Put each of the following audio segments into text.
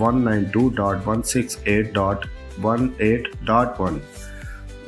192.168.18.1۔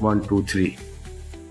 123،